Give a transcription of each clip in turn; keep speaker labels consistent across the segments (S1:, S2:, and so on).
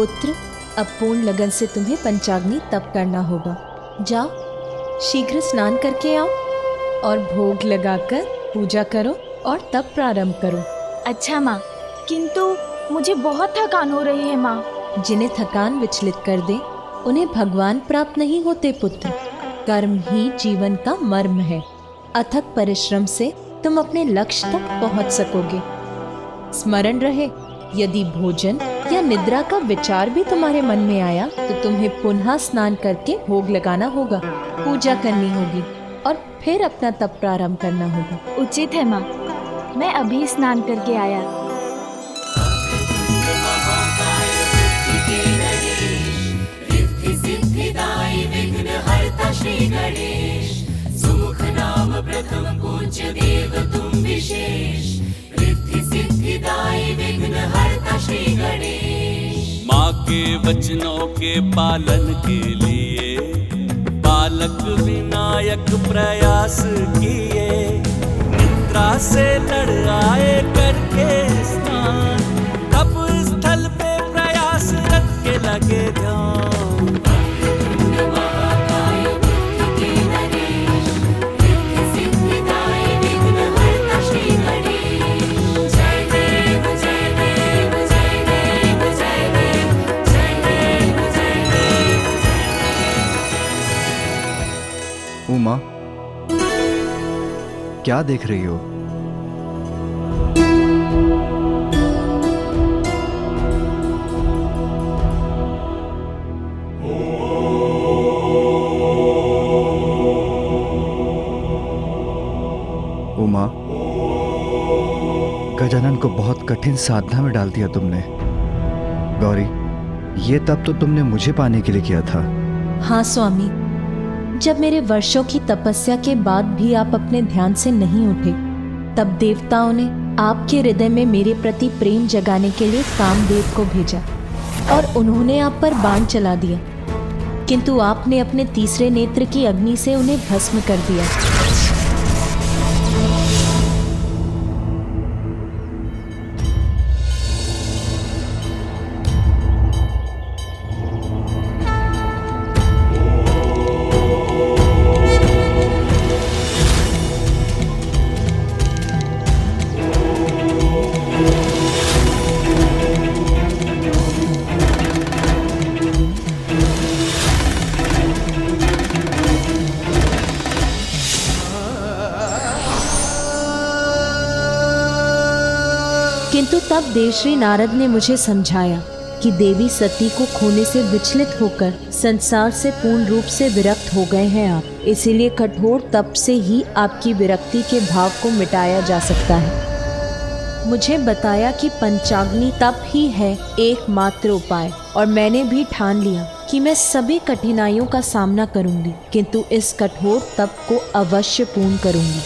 S1: पुत्र, अब पूर्ण लगन से तुम्हें पंचाग्नि तप करना होगा। जाओ, शीघ्र स्नान करके आओ और भोग लगाकर पूजा करो और तप प्रारंभ करो।
S2: अच्छा माँ, किंतु मुझे बहुत थकान हो रही है माँ।
S1: जिन्हें थकान विचलित कर दे उन्हें भगवान प्राप्त नहीं होते पुत्र। कर्म ही जीवन का मर्म है। अथक परिश्रम से तुम अपने लक्ष्य तक पहुंच सकोगे। स्मरण रहे, यदि भोजन या निद्रा का विचार भी तुम्हारे मन में आया तो तुम्हें पुनः स्नान करके भोग लगाना होगा, पूजा करनी होगी और फिर अपना तप प्रारंभ करना होगा।
S2: उचित है माँ, मैं अभी स्नान करके आया।
S3: श्री गणेश, सुमुख नाम प्रथम पूज्य देव तुम विशेष, रिद्धि सिद्धिदायी विघ्न हरता श्री गणेश।
S4: माँ के वचनों के पालन के लिए बालक विनायक प्रयास किए, निद्रा से लड़ आए करके स्नान, तप स्थल पे प्रयास रख के लगे ध्यान।
S5: उमा, क्या देख रही हो? उमा, गजानन को बहुत कठिन साधना में डाल दिया तुमने। गौरी, ये तप तो तुमने मुझे पाने के लिए किया था।
S1: हाँ स्वामी, जब मेरे वर्षों की तपस्या के बाद भी आप अपने ध्यान से नहीं उठे, तब देवताओं ने आपके हृदय में मेरे प्रति प्रेम जगाने के लिए कामदेव को भेजा और उन्होंने आप पर बाण चला दिया, किंतु आपने अपने तीसरे नेत्र की अग्नि से उन्हें भस्म कर दिया। किंतु तब देवश्री नारद ने मुझे समझाया कि देवी सती को खोने से विचलित होकर संसार से पूर्ण रूप से विरक्त हो गए हैं आप, इसीलिए कठोर तप से ही आपकी विरक्ति के भाव को मिटाया जा सकता है। मुझे बताया कि पंचाग्नि तप ही है एकमात्र उपाय, और मैंने भी ठान लिया कि मैं सभी कठिनाइयों का सामना करूंगी, किंतु इस कठोर तप को अवश्य पूर्ण करूंगी।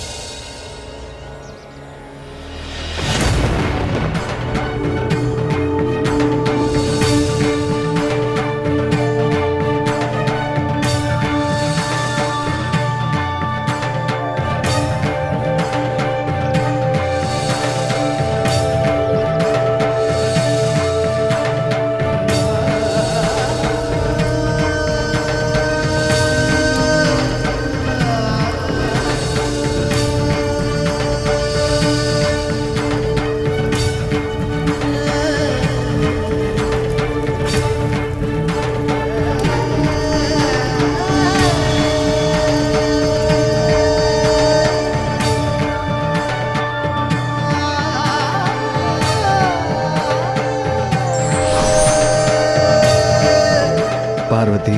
S5: पार्वती,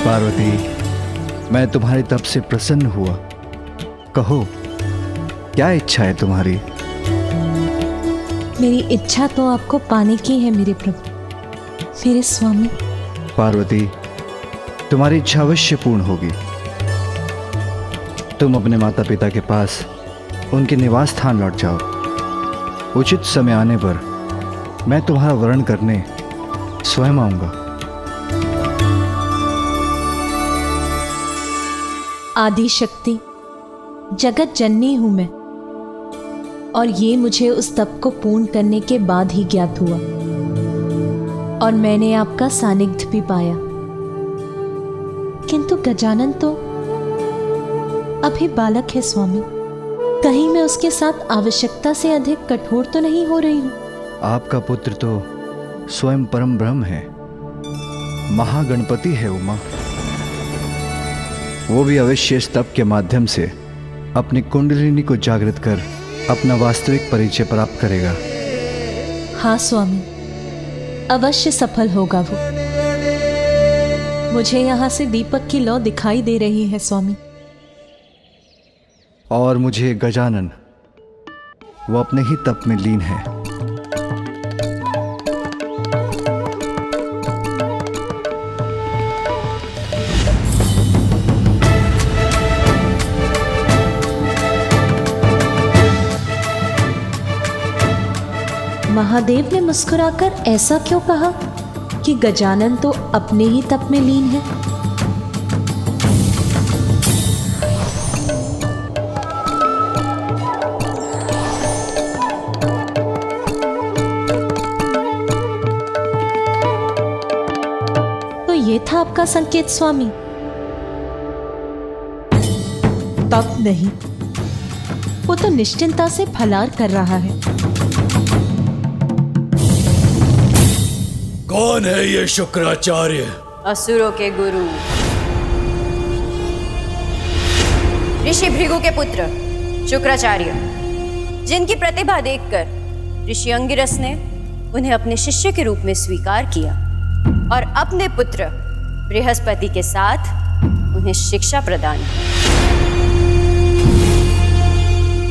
S5: पार्वती, मैं तुम्हारी तप से प्रसन्न हुआ। कहो, क्या इच्छा है तुम्हारी?
S1: मेरी इच्छा तो आपको पाने की है मेरे प्रभु, मेरे स्वामी।
S5: पार्वती, तुम्हारी इच्छा अवश्य पूर्ण होगी। तुम अपने माता पिता के पास उनके निवास स्थान लौट जाओ। उचित समय आने पर मैं तुम्हारा वरण करने स्वयं आऊंगा।
S1: आदि शक्ति जगत जननी हूं मैं, और ये मुझे उस तप को पूर्ण करने के बाद ही ज्ञात हुआ, और मैंने आपका सानिध्य भी पाया। किंतु गजानन तो अभी बालक है स्वामी, कहीं मैं उसके साथ आवश्यकता से अधिक कठोर तो नहीं हो रही हूं?
S5: आपका पुत्र तो स्वयं परम ब्रह्म है, महागणपति है उमा। वो भी अवश्य तप के माध्यम से अपनी कुंडलिनी को जागृत कर अपना वास्तविक परिचय प्राप्त करेगा।
S1: हाँ स्वामी, अवश्य सफल होगा वो। मुझे यहाँ से दीपक की लौ दिखाई दे रही है स्वामी।
S5: और मुझे गजानन, वो अपने ही तप में लीन है।
S1: महादेव ने मुस्कुराकर ऐसा क्यों कहा कि गजानन तो अपने ही तप में लीन है? तो ये था आपका संकेत स्वामी? तप नहीं, वो तो निश्चिंता से फलार कर रहा है।
S6: कौन है ये शुक्राचार्य?
S7: असुरों के गुरु, ऋषि भृगु के पुत्र शुक्राचार्य, जिनकी प्रतिभा देखकर ऋषि अंगिरस ने उन्हें अपने शिष्य के रूप में स्वीकार किया और अपने पुत्र बृहस्पति के साथ उन्हें शिक्षा प्रदान की।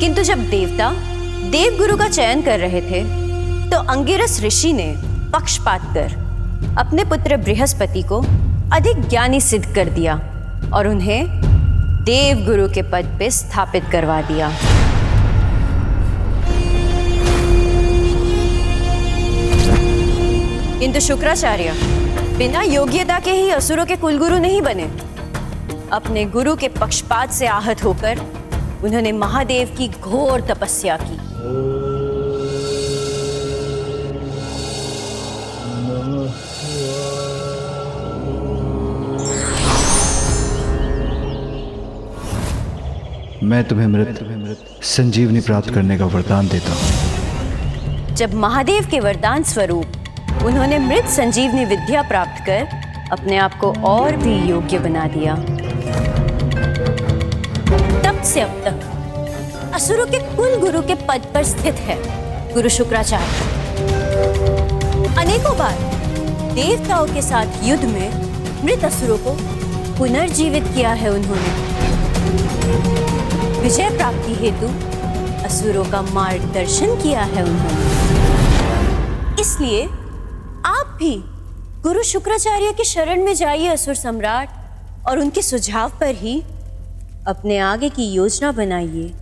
S7: किंतु जब देवता देवगुरु का चयन कर रहे थे तो अंगिरस ऋषि ने पक्षपात कर अपने पुत्र बृहस्पति को अधिक ज्ञानी सिद्ध कर दिया और उन्हें देवगुरु के पद पे स्थापित करवा दिया। किंतु शुक्राचार्य बिना योग्यता के ही असुरों के कुलगुरु नहीं बने। अपने गुरु के पक्षपात से आहत होकर उन्होंने महादेव की घोर तपस्या की।
S5: मैं तुम्हें मृत संजीवनी प्राप्त करने का वरदान देता हूँ।
S7: जब महादेव के वरदान स्वरूप उन्होंने मृत संजीवनी विद्या प्राप्त कर अपने आप को और भी योग्य बना दिया, तब से अब तक असुरों के कुल गुरु के पद पर स्थित है गुरु शुक्राचार्य। अनेकों बार देवताओं के साथ युद्ध में मृत असुरों को पुनर्जीवित किया है उन्होंने। विजय प्राप्ति हेतु असुरों का मार्गदर्शन किया है उन्होंने। इसलिए आप भी गुरु शुक्राचार्य की शरण में जाइए असुर सम्राट, और उनके सुझाव पर ही अपने आगे की योजना बनाइए।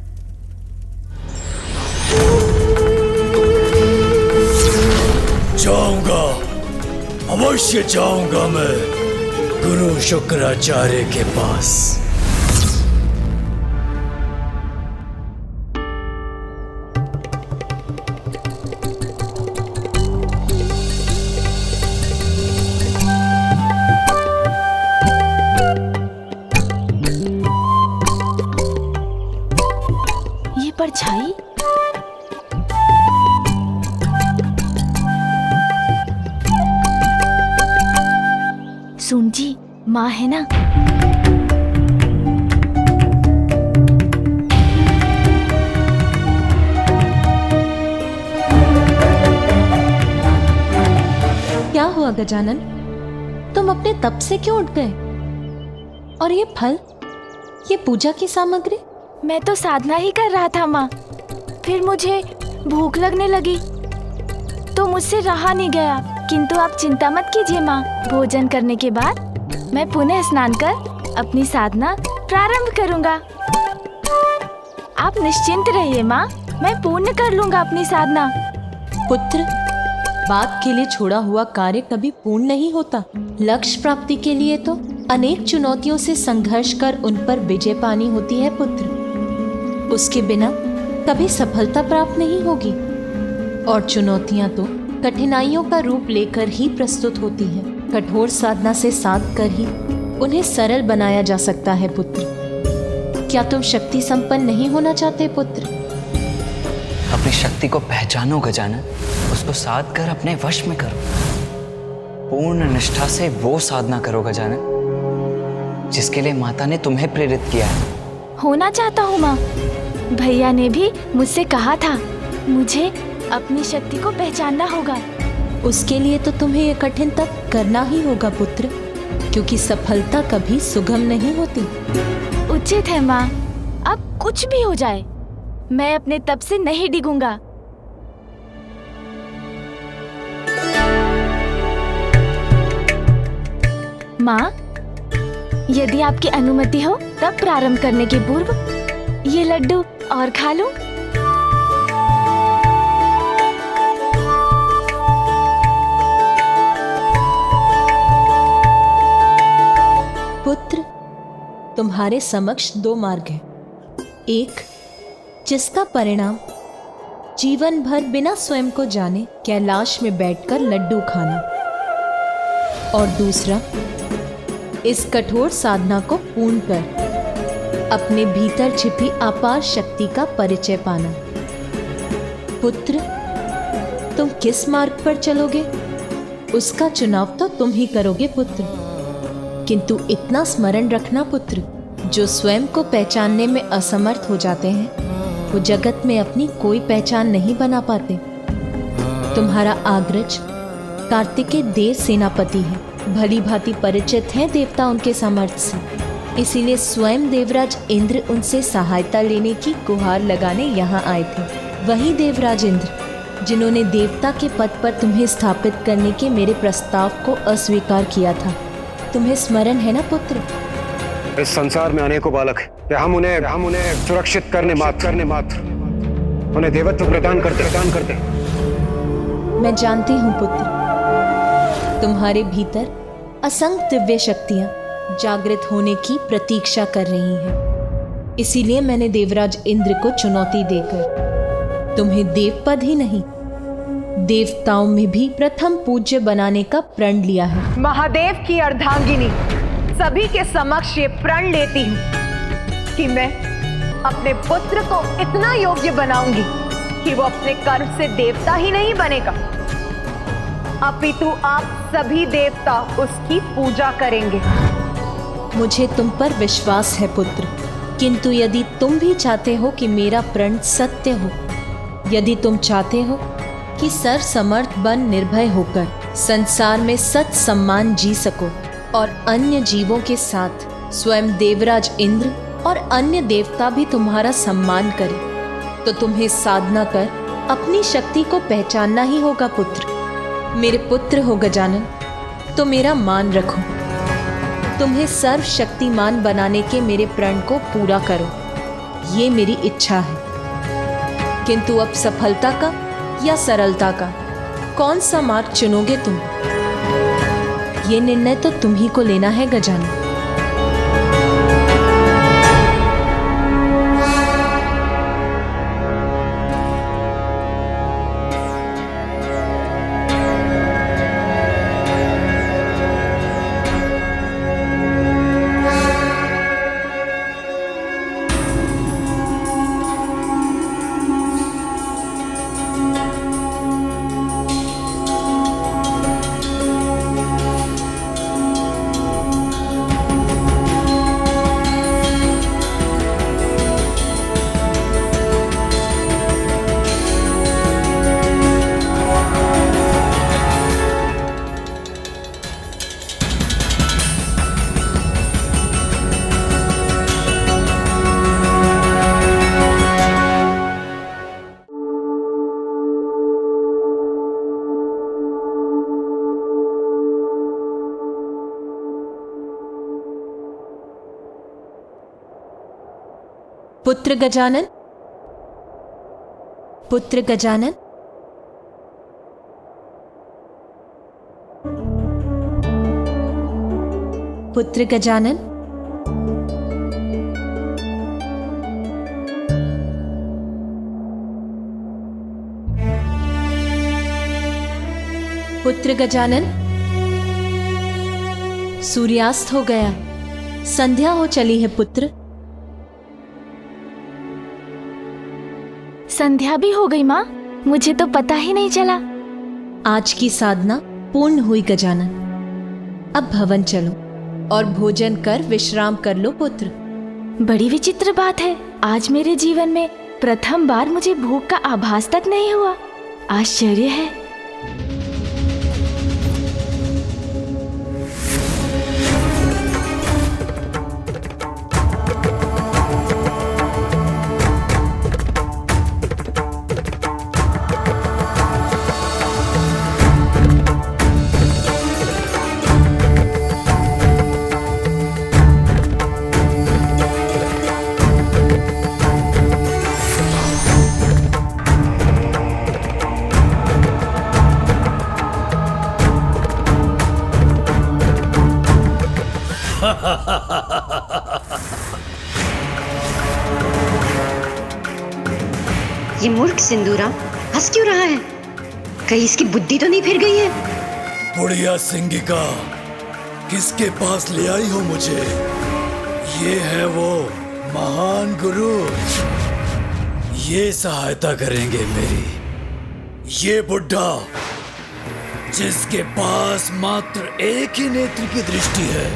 S6: जाऊंगा, अवश्य जाऊंगा मैं गुरु शुक्राचार्य के पास।
S2: ये परछाई सुन जी, माँ है ना?
S1: क्या हुआ गजानन, तुम अपने तप से क्यों उठ गए? और ये फल, ये पूजा की सामग्री?
S2: मैं तो साधना ही कर रहा था माँ, फिर मुझे भूख लगने लगी तो मुझसे रहा नहीं गया। किंतु आप चिंता मत कीजिए माँ, भोजन करने के बाद मैं पुनः स्नान कर अपनी साधना प्रारंभ करूँगा। आप निश्चिंत रहिए माँ, मैं पूर्ण कर लूँगा अपनी साधना।
S1: पुत्र, बात के लिए छोड़ा हुआ कार्य कभी पूर्ण नहीं होता। लक्ष्य प्राप्ति के लिए तो अनेक चुनौतियों से संघर्ष कर उन पर विजय पानी होती है पुत्र। उसके बिना कभी सफलता प्राप्त नहीं होगी। और चुनौतियां तो कठिनाइयों का रूप लेकर ही प्रस्तुत होती हैं। कठोर साधना से साध कर ही उन्हें सरल बनाया जा सकता है पुत्र। क्या तुम शक्ति संपन्न नहीं होना चाहते पुत्र?
S8: अपनी शक्ति को पहचानो गजानन, उसको साध कर अपने वश में करो। पूर्ण निष्ठा से वो साधना करो गजानन जिसके लिए माता ने तुम्हें प्रेरित किया है।
S2: होना चाहता हूँ माँ। भैया ने भी मुझसे कहा था मुझे अपनी शक्ति को पहचानना होगा।
S1: उसके लिए तो तुम्हें ये कठिन तप करना ही होगा पुत्र, क्योंकि सफलता कभी सुगम नहीं होती।
S2: उचित है माँ, अब कुछ भी हो जाए मैं अपने तप से नहीं डिगूंगा। माँ, यदि आपकी अनुमति हो तब प्रारंभ करने के पूर्व ये लड्डू और खा लूं।
S1: पुत्र, तुम्हारे समक्ष दो मार्ग हैं। एक जिसका परिणाम जीवन भर बिना स्वयं को जाने कैलाश में बैठकर लड्डू खाना, और दूसरा इस कठोर साधना को पूर्ण कर अपने भीतर छिपी अपार शक्ति का परिचय पाना। पुत्र, तुम किस मार्ग पर चलोगे उसका चुनाव तो तुम ही करोगे पुत्र। किंतु इतना स्मरण रखना पुत्र, जो स्वयं को पहचानने में असमर्थ हो जाते हैं वो जगत में अपनी कोई पहचान नहीं बना पाते। तुम्हारा आग्रज कार्तिकेय देव सेनापति है, भली भांति परिचित हैं देवता उनके सामर्थ्य से। इसीलिए स्वयं देवराज इंद्र उनसे सहायता लेने की गुहार लगाने यहाँ आए थे। वही देवराज इंद्र जिन्होंने देवता के पद पर तुम्हें स्थापित करने के मेरे प्रस्ताव को अस्वीकार किया था। तुम्हें स्मरण है ना पुत्र?
S9: इस संसार में अनेकों बालक हैं। हम उन्हें सुरक्षित करने मात्र उन्हें देवत्व प्रदान करते।
S1: मैं जानती हूँ पुत्र, तुम्हारे भीतर असंख्य दिव्य शक्तियां जागृत होने की प्रतीक्षा कर रही हैं। इसीलिए मैंने देवराज इंद्र को चुनौती देकर तुम्हें देवपद ही नहीं देवताओं में भी प्रथम पूज्य बनाने का प्रण लिया है।
S10: महादेव की अर्धांगिनी सभी के समक्ष ये प्रण लेती हूँ कि मैं अपने पुत्र को इतना योग्य बनाऊंगी कि वो अपने कर्म से देवता ही नहीं बनेगा, अपितु आप सभी देवता उसकी पूजा करेंगे।
S1: मुझे तुम पर विश्वास है पुत्र, किंतु यदि तुम भी चाहते हो कि मेरा प्रण सत्य हो, यदि तुम चाहते हो कि सर्व समर्थ बन निर्भय होकर संसार में सत सम्मान जी सको और अन्य जीवों के साथ स्वयं देवराज इंद्र और अन्य देवता भी तुम्हारा सम्मान करें, तो तुम्हें साधना कर अपनी शक्ति को पहचानना ही होगा पुत्र। मेरे पुत्र हो गजानन, तो मेरा मान रखो। तुम्हें सर्वशक्तिमान बनाने के मेरे प्रण को पूरा करो, ये मेरी इच्छा है। किंतु अब सफलता का या सरलता का कौन सा मार्ग चुनोगे तुम? ये निर्णय तो तुम ही को लेना है गजानन। पुत्र गजानन, पुत्र गजानन, पुत्र गजानन, पुत्र गजानन, सूर्यास्त हो गया, संध्या हो चली है पुत्र।
S2: संध्या भी हो गई माँ, मुझे तो पता ही नहीं चला।
S1: आज की साधना पूर्ण हुई गजानन। अब भवन चलो और भोजन कर विश्राम कर लो पुत्र।
S2: बड़ी विचित्र बात है, आज मेरे जीवन में प्रथम बार मुझे भूख का आभास तक नहीं हुआ। आश्चर्य है।
S7: ये मूर्ख सिंदूरा हंस क्यों रहा है? कहीं इसकी बुद्धि तो नहीं फिर गई है?
S6: बुढ़िया सिंगिका, किसके पास ले आई हो मुझे? ये है वो महान गुरु, ये सहायता करेंगे मेरी। ये बुढ़ा जिसके पास मात्र एक ही नेत्र की दृष्टि है,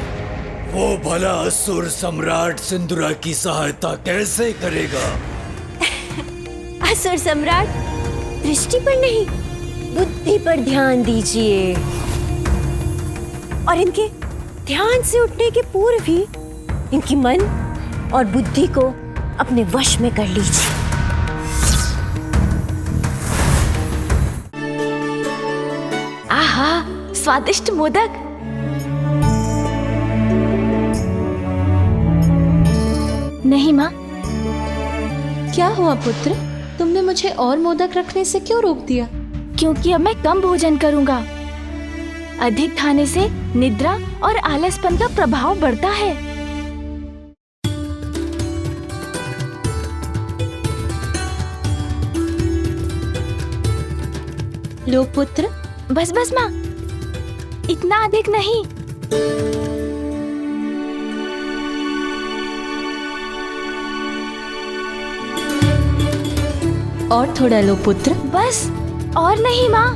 S6: वो भला असुर सम्राट सिंदूरा की सहायता कैसे करेगा?
S7: असुर सम्राट दृष्टि पर नहीं, बुद्धि पर ध्यान दीजिए और इनके ध्यान से उठने के पूर्व ही इनकी मन और बुद्धि को अपने वश में कर लीजिए।
S2: आहा, स्वादिष्ट मोदक। नहीं माँ।
S1: क्या हुआ पुत्र, तुमने मुझे और मोदक रखने से क्यों रोक दिया?
S2: क्योंकि अब मैं कम भोजन करूंगा। अधिक खाने से निद्रा और आलसपन का प्रभाव बढ़ता है।
S1: लो पुत्र।
S2: बस बस माँ, इतना अधिक नहीं।
S1: और थोड़ा लो पुत्र।
S2: बस, और नहीं माँ।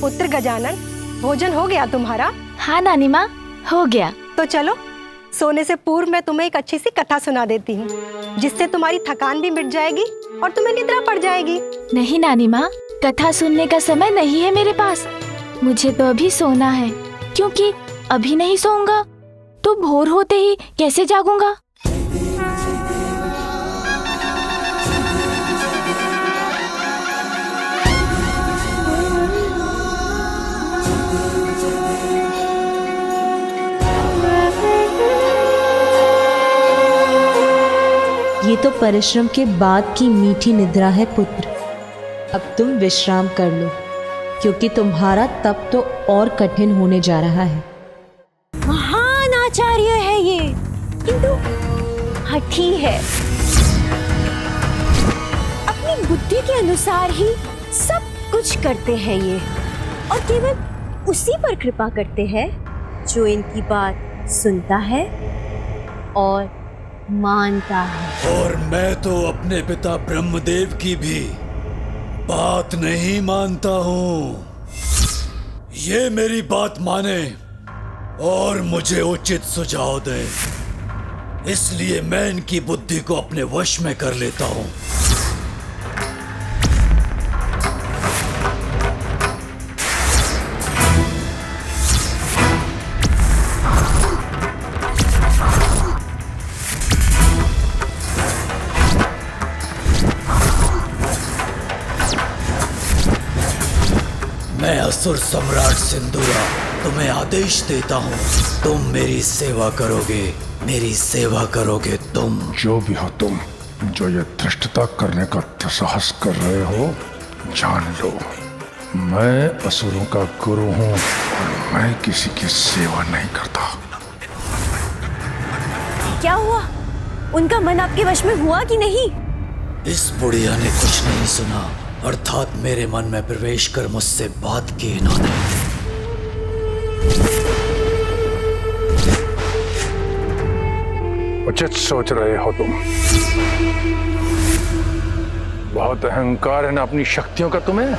S11: पुत्र गजानन, भोजन हो गया तुम्हारा?
S2: हाँ नानी माँ, हो गया।
S11: तो चलो, सोने से पूर्व मैं तुम्हें एक अच्छी सी कथा सुना देती हूँ, जिससे तुम्हारी थकान भी मिट जाएगी और तुम्हें निद्रा पड़ जाएगी।
S2: नहीं नानी माँ, कथा सुनने का समय नहीं है मेरे पास। मुझे तो अभी सोना है, क्योंकि अभी नहीं सोऊंगा तो भोर होते ही कैसे जागूंगा।
S1: ये तो परिश्रम के बाद की मीठी निद्रा है पुत्र। अब तुम विश्राम कर लो, क्योंकि तुम्हारा तप तो और कठिन होने जा रहा है।
S7: महान आचार्य है ये, किंतु हठी है। अपनी बुद्धि के अनुसार ही सब कुछ करते हैं ये, और केवल उसी पर कृपा करते हैं जो इनकी बात सुनता है और मानता है।
S6: और मैं तो अपने पिता ब्रह्मदेव की भी बात नहीं मानता हूँ। ये मेरी बात माने और मुझे उचित सुझाव दे, इसलिए मैं इनकी बुद्धि को अपने वश में कर लेता हूँ। मैं असुर सम्राट सिंदूरा तुम्हें आदेश देता हूँ, तुम मेरी सेवा करोगे, मेरी सेवा करोगे तुम।
S12: जो भी हो तुम, जो ये धृष्टता करने का दुस्साहस कर रहे हो, जान लो मैं असुरों का गुरु हूँ और मैं किसी की सेवा नहीं करता।
S7: क्या हुआ? उनका मन आपके वश में हुआ कि नहीं?
S6: इस बुढ़िया ने कुछ नहीं सुना, अर्थात मेरे मन में प्रवेश कर मुझसे बात की इन्होंने।
S12: उचित सोच रहे हो तुम। बहुत अहंकार है ना अपनी शक्तियों का तुम्हें।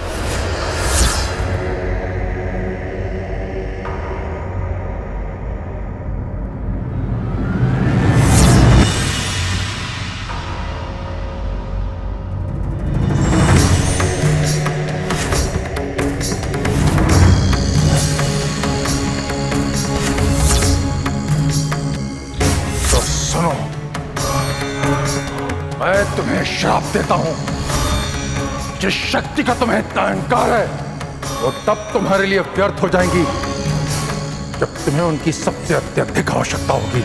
S12: मैं तुम्हें श्राप देता हूं। जिस शक्ति का तुम्हें इतना अहंकार है, वो तब तुम्हारे लिए व्यर्थ हो जाएंगी जब तुम्हें उनकी सबसे अत्यधिक आवश्यकता होगी।